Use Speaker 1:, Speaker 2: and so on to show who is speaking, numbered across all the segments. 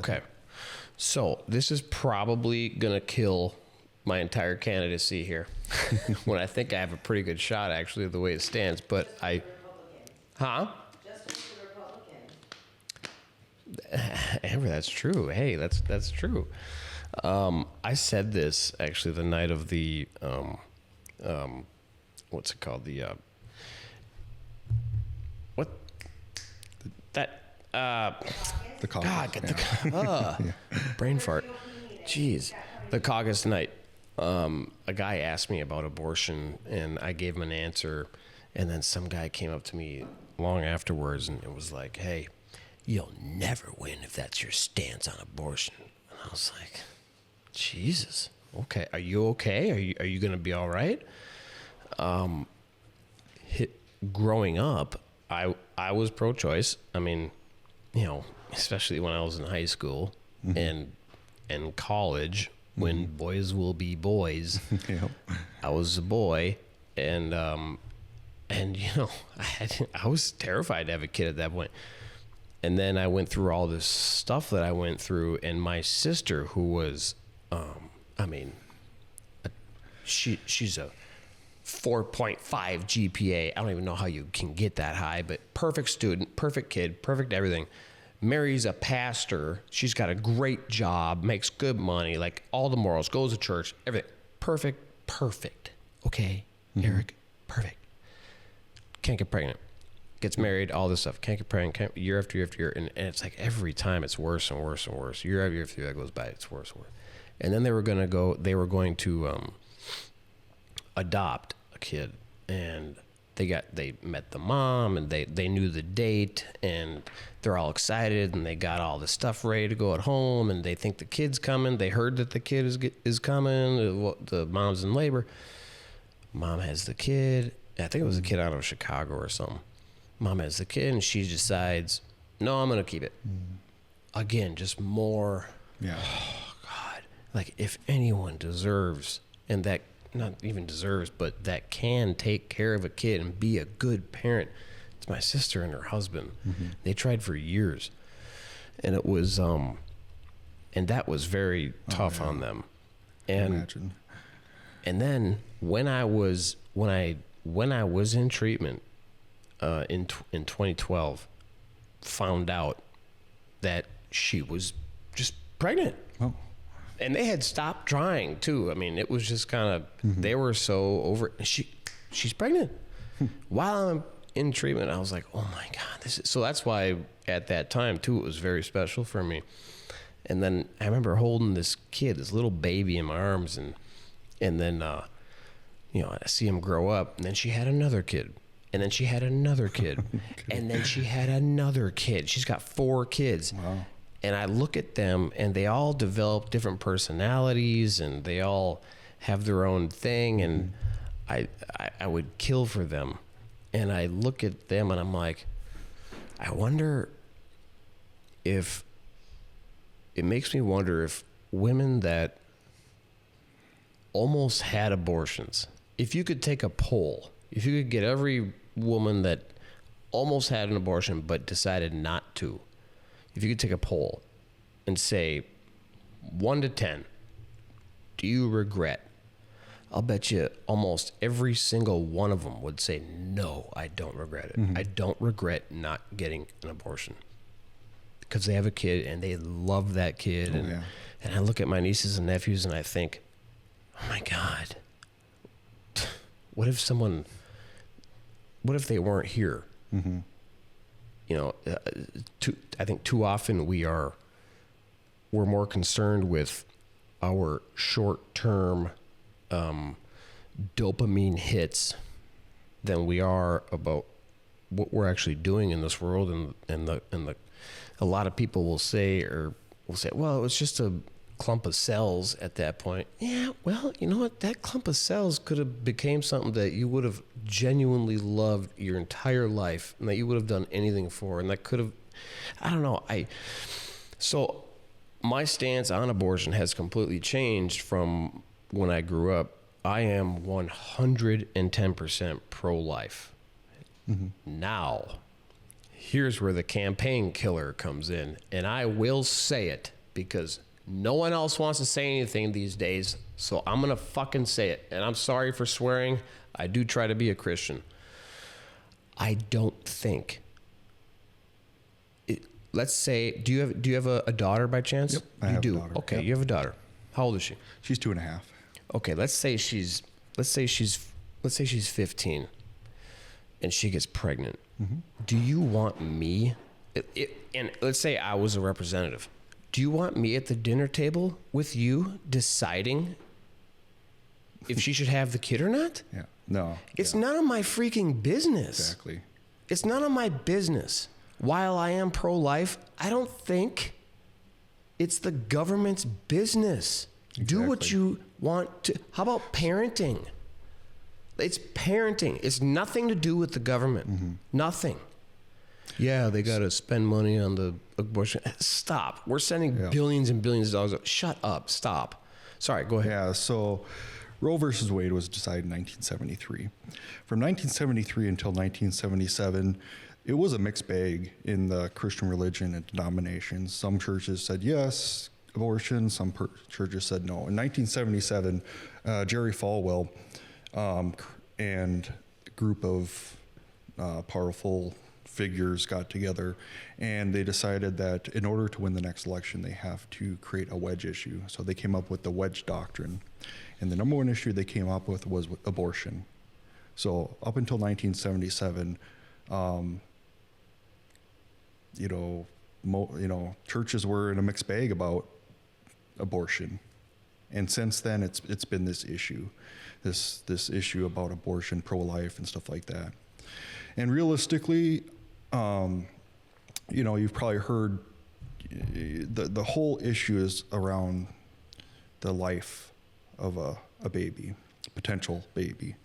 Speaker 1: Okay. So this is probably going to kill my entire candidacy here when I think I have a pretty good shot, actually, the way it stands. But
Speaker 2: Just the Republican.
Speaker 1: Amber, that's true. Hey, that's true. I said this actually the night of the what's it called? The what that
Speaker 3: The caucus.
Speaker 1: God, brain fart. Jeez, the caucus night. A guy asked me about abortion, and I gave him an answer, and then some guy came up to me long afterwards, and it was like, "Hey, you'll never win if that's your stance on abortion." And I was like, Jesus, okay, are you okay? Are you going to be all right? Growing up, I was pro-choice. I mean, you know, especially when I was in high school and college, when boys will be boys.
Speaker 3: Yep.
Speaker 1: I was a boy, and you know, I was terrified to have a kid at that point. And then I went through all this stuff that I went through, and my sister, who was, she's a 4.5 GPA. I don't even know how you can get that high, but perfect student, perfect kid, perfect everything. Marries a pastor. She's got a great job, makes good money, like all the morals, goes to church, everything. Perfect. Okay, Eric, perfect. Can't get pregnant. Gets married, all this stuff. Can't get pregnant, year after year after year. And it's like every time it's worse and worse and worse. Year after year after year that goes by, it's worse and worse. And then they were going to adopt a kid. And they met the mom, and they knew the date, and they're all excited, and they got all the stuff ready to go at home, and they think the kid's coming. They heard that the kid is coming. The mom's in labor. Mom has the kid. I think it was a kid out of Chicago or something. Mom has the kid, and she decides, no, I'm going to keep it. Again, just more.
Speaker 3: Yeah.
Speaker 1: Oh, God. Like, if anyone deserves, and that not even deserves, but that can take care of a kid and be a good parent, it's my sister and her husband. They tried for years. And it was, and that was very tough on them. And
Speaker 3: Imagine.
Speaker 1: And then when I was in treatment in 2012, found out that she was just pregnant.
Speaker 3: Oh.
Speaker 1: And they had stopped trying too. I mean, it was just kind of they were so over. She's pregnant. While I'm in treatment, I was like, oh my God, so that's why at that time too it was very special for me. And then I remember holding this kid, this little baby in my arms, and then you know, I see him grow up, and then she had another kid, and then she had another kid, and then she had another kid. She's got 4 kids.
Speaker 3: Wow.
Speaker 1: And I look at them, and they all develop different personalities, and they all have their own thing, and I would kill for them. And I look at them, and I'm like, I wonder if it makes me wonder if women that almost had abortions, if you could take a poll, if you could get every woman that almost had an abortion but decided not to, if you could take a poll and say 1 to 10, do you regret? I'll bet you almost every single one of them would say, no, I don't regret it. I don't regret not getting an abortion, because they have a kid and they love that kid. And I look at my nieces and nephews and I think, oh my God, what if they weren't here? You know, I think too often we're more concerned with our short-term dopamine hits than we are about what we're actually doing in this world. And a lot of people will say, well, it was just a clump of cells at that point. Yeah, well, you know what? That clump of cells could have became something that you would have genuinely loved your entire life, and that you would have done anything for, and that could have, I don't know. So my stance on abortion has completely changed from when I grew up. I am 110% pro-life. Now, here's where the campaign killer comes in. And I will say it because no one else wants to say anything these days. So I'm going to fucking say it. And I'm sorry for swearing. I do try to be a Christian. I don't think. Let's say, do you have a daughter by chance?
Speaker 3: Yep, I have
Speaker 1: do.
Speaker 3: a daughter.
Speaker 1: Okay,
Speaker 3: Yep.
Speaker 1: you have a daughter. How old is she?
Speaker 3: She's 2.5.
Speaker 1: Okay, let's say she's 15 and she gets pregnant.
Speaker 3: Mm-hmm.
Speaker 1: Do you want me and let's say I was a representative. Do you want me at the dinner table with you deciding if she should have the kid or not?
Speaker 3: Yeah. No.
Speaker 1: It's none of my freaking business.
Speaker 3: Exactly.
Speaker 1: It's none of my business. While I am pro-life, I don't think it's the government's business. Do what
Speaker 3: Exactly.
Speaker 1: you want to. How about parenting? It's parenting. It's nothing to do with the government.
Speaker 3: Mm-hmm.
Speaker 1: Nothing. Yeah, they got to spend money on the abortion. Stop. We're sending billions and billions of dollars. Shut up. Stop. Sorry, go ahead.
Speaker 3: Yeah, so Roe versus Wade was decided in 1973. From 1973 until 1977, it was a mixed bag in the Christian religion and denominations. Some churches said yes, abortion. Some churches said no. In 1977, Jerry Falwell and a group of powerful figures got together, and they decided that in order to win the next election, they have to create a wedge issue. So they came up with the wedge doctrine. And the number one issue they came up with was abortion. So up until 1977, churches were in a mixed bag about abortion, and since then it's been this issue, this issue about abortion, pro-life, and stuff like that. And realistically, you've probably heard the whole issue is around the life of a baby, potential baby.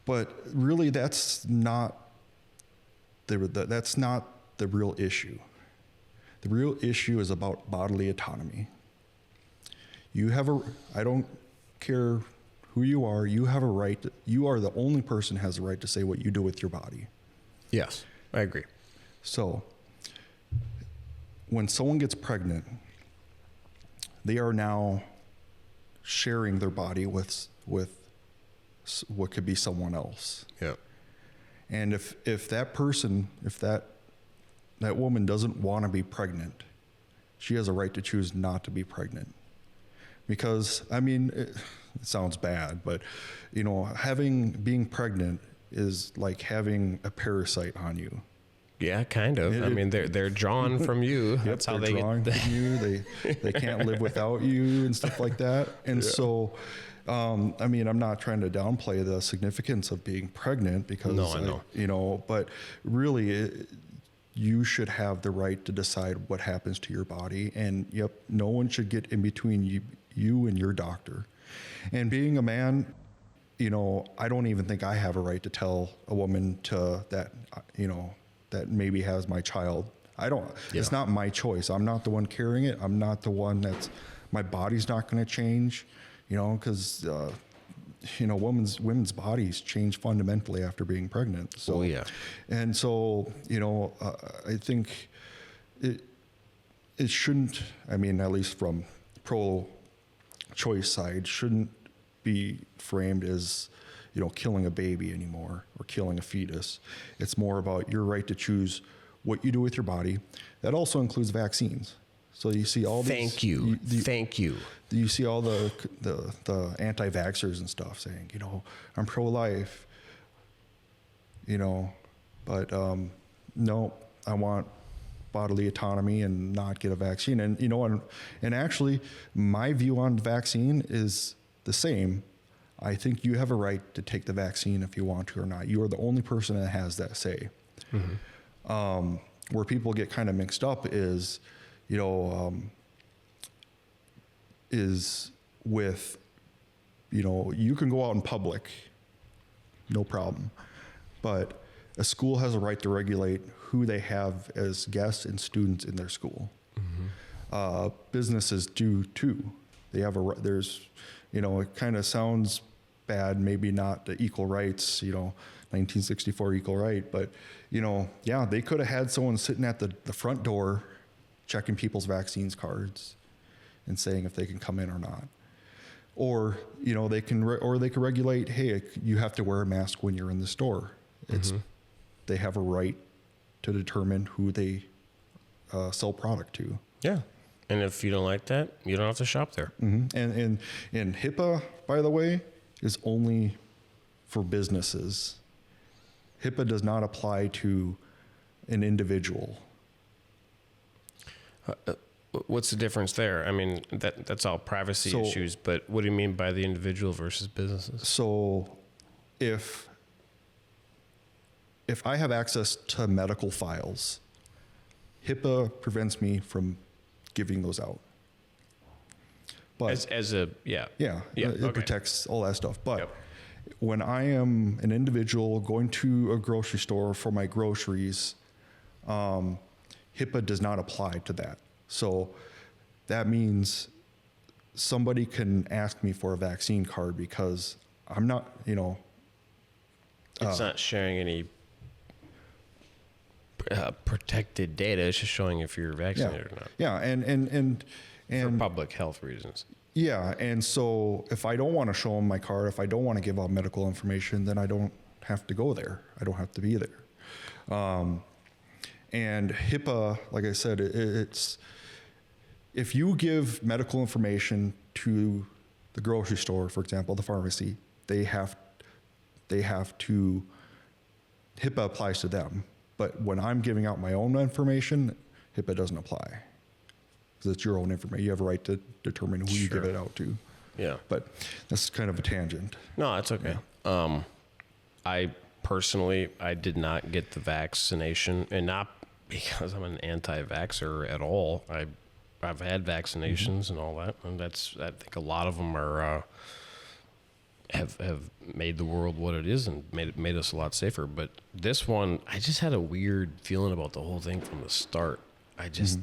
Speaker 3: But really, that's not the real issue. The real issue is about bodily autonomy. I don't care who you are, you have a right, you are the only person who has the right to say what you do with your body.
Speaker 1: Yes, I agree.
Speaker 3: So, when someone gets pregnant, they are now sharing their body with what could be someone else.
Speaker 1: Yeah.
Speaker 3: And if that person, that woman doesn't want to be pregnant, she has a right to choose not to be pregnant. Because, it sounds bad, but, being pregnant is like having a parasite on you.
Speaker 1: Yeah, kind of. They're drawn from you. That's how they
Speaker 3: drawn
Speaker 1: get.
Speaker 3: From you. They can't live without you and stuff like that. And so, I'm not trying to downplay the significance of being pregnant because,
Speaker 1: No, I know.
Speaker 3: But really, you should have the right to decide what happens to your body. And no one should get in between you and your doctor. And being a man, I don't even think I have a right to tell a woman that maybe has my child. I don't, It's not my choice. I'm not the one carrying it. I'm not the one my body's not going to change, because, women's bodies change fundamentally after being pregnant. So, and so, I think it shouldn't, at least from pro-choice side, shouldn't be framed as, killing a baby anymore or killing a fetus. It's more about your right to choose what you do with your body. That also includes vaccines. So you see all these.
Speaker 1: Thank you.
Speaker 3: You see all the anti-vaxxers and stuff saying, I'm pro-life, but no, I want bodily autonomy and not get a vaccine. And, and actually my view on vaccine is the same. I think you have a right to take the vaccine if you want to or not. You are the only person that has that say. Mm-hmm. Where people get kind of mixed up is with, you can go out in public, no problem. But a school has a right to regulate who they have as guests and students in their school. Mm-hmm. Businesses do too. They have it kind of sounds bad, maybe not the equal rights, 1964 equal right. But, you know, yeah, they could have had someone sitting at the front door checking people's vaccines cards and saying if they can come in or not. Or, you know, they can regulate, hey, you have to wear a mask when you're in the store. They have a right to determine who they sell product to.
Speaker 1: Yeah. And if you don't like that, you don't have to shop there.
Speaker 3: And HIPAA, by the way, is only for businesses. HIPAA does not apply to an individual.
Speaker 1: What's the difference there? I mean, that's all privacy issues, but what do you mean by the individual versus businesses?
Speaker 3: So if I have access to medical files, HIPAA prevents me from giving those out. But it protects all that stuff. But when I am an individual going to a grocery store for my groceries, HIPAA does not apply to that. So that means somebody can ask me for a vaccine card because I'm not, you know.
Speaker 1: It's not sharing any protected data. It's just showing if you're vaccinated or not.
Speaker 3: Yeah, and
Speaker 1: for public health reasons.
Speaker 3: Yeah, and so if I don't want to show them my card, if I don't want to give out medical information, then I don't have to go there. I don't have to be there. And HIPAA, like I said, it's if you give medical information to the grocery store, for example, the pharmacy, they have to, HIPAA applies to them. But when I'm giving out my own information, HIPAA doesn't apply. Because it's your own information. You have a right to determine who you give it out to.
Speaker 1: Yeah.
Speaker 3: But that's kind of a tangent.
Speaker 1: No, it's okay. Yeah. I personally, I did not get the vaccination, and not because I'm an anti-vaxxer at all. I've had vaccinations and all that, and I think a lot of them are have made the world what it is and made us a lot safer. But this one, I just had a weird feeling about the whole thing from the start. I just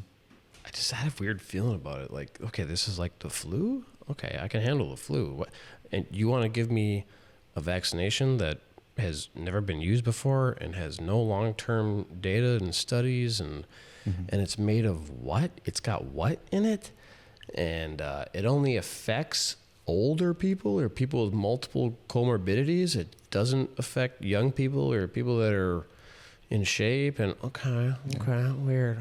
Speaker 1: had a weird feeling about it. Like, okay, this is like the flu. Okay, I can handle the flu. And you want to give me a vaccination that has never been used before and has no long-term data and studies and it's made of what? It's got what in it? And it only affects older people or people with multiple comorbidities. It doesn't affect young people or people that are in shape. And okay, weird.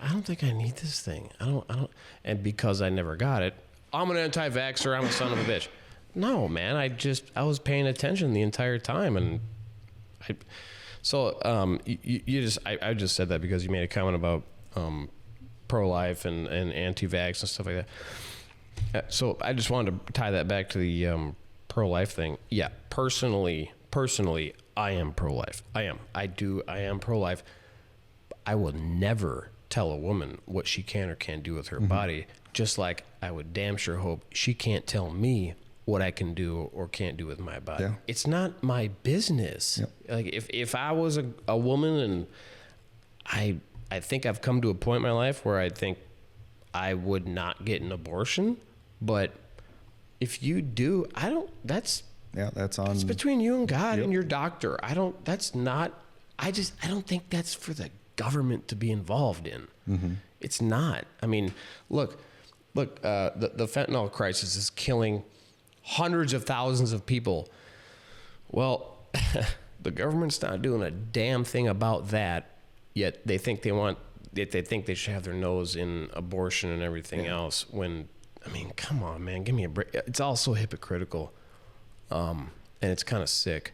Speaker 1: I don't think I need this thing. I don't. And because I never got it, I'm an anti-vaxxer. I'm a son of a bitch. No, man. I was paying attention the entire time, and I just said that because you made a comment about pro-life and anti-vax and stuff like that. So I just wanted to tie that back to the pro-life thing. Yeah, personally, I am pro-life. I am pro-life. I will never tell a woman what she can or can't do with her body, just like I would damn sure hope she can't tell me what I can do or can't do with my body. Yeah. It's not my business. Yep. Like if I was a woman, and I think I've come to a point in my life where I think I would not get an abortion, but if you do, that's between you and God and your doctor. I don't think that's for the government to be involved in. It's not. I mean, look, the fentanyl crisis is killing hundreds of thousands of people. Well, the government's not doing a damn thing about that, yet they think they should have their nose in abortion and everything else. When, I mean, come on, man, give me a break. It's all so hypocritical, and it's kind of sick.